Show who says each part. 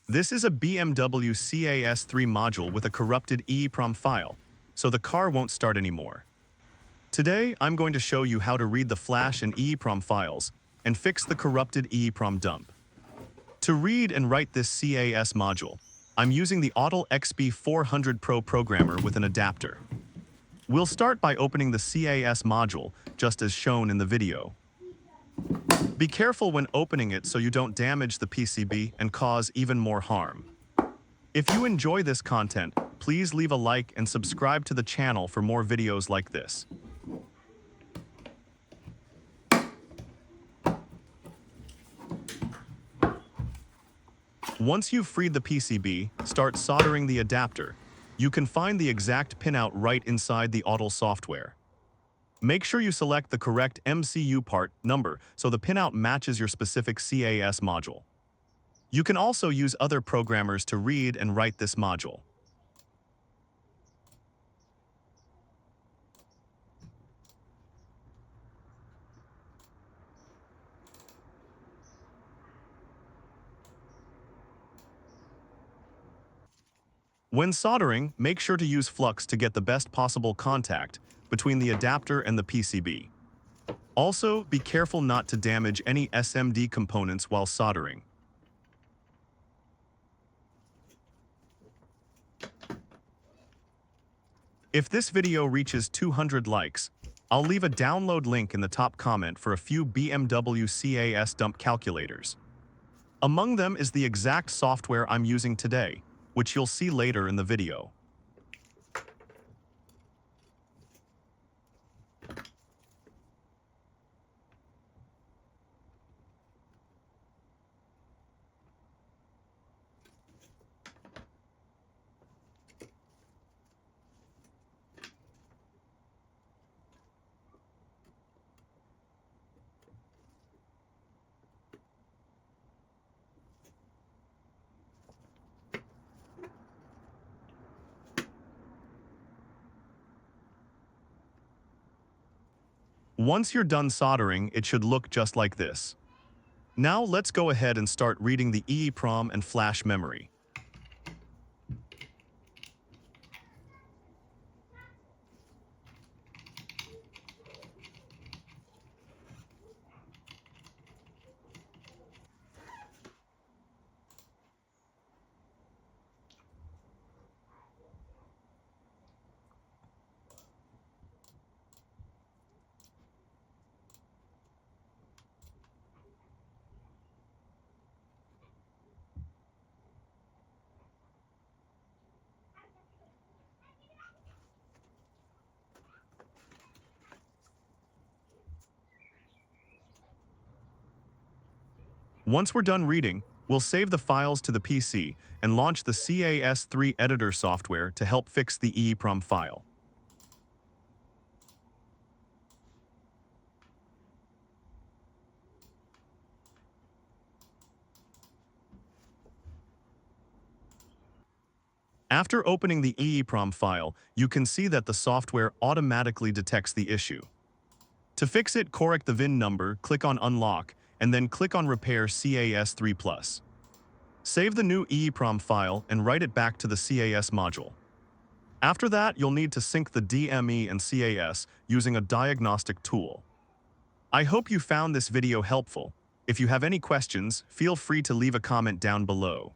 Speaker 1: This is a BMW CAS3 module with a corrupted EEPROM file, so the car won't start anymore. Today, I'm going to show you how to read the flash and EEPROM files and fix the corrupted EEPROM dump. To read and write this CAS module, I'm using the Autel XP400 Pro programmer with an adapter. We'll start by opening the CAS module, just as shown in the video. Be careful when opening it so you don't damage the PCB and cause even more harm. If you enjoy this content, please leave a like and subscribe to the channel for more videos like this. Once you've freed the PCB, start soldering the adapter. You can find the exact pinout right inside the Autel software. Make sure you select the correct MCU part number so the pinout matches your specific CAS module. You can also use other programmers to read and write this module. When soldering, make sure to use flux to get the best possible contact between the adapter and the PCB. Also, be careful not to damage any SMD components while soldering. If this video reaches 200 likes, I'll leave a download link in the top comment for a few BMW CAS dump calculators. Among them is the exact software I'm using today, which you'll see later in the video. Once you're done soldering, it should look just like this. Now let's go ahead and start reading the EEPROM and flash memory. Once we're done reading, we'll save the files to the PC and launch the CAS3 Editor software to help fix the EEPROM file. After opening the EEPROM file, you can see that the software automatically detects the issue. To fix it, correct the VIN number, click on Unlock, and then click on Repair CAS3+. Save the new EEPROM file and write it back to the CAS module. After that, you'll need to sync the DME and CAS using a diagnostic tool. I hope you found this video helpful. If you have any questions, feel free to leave a comment down below.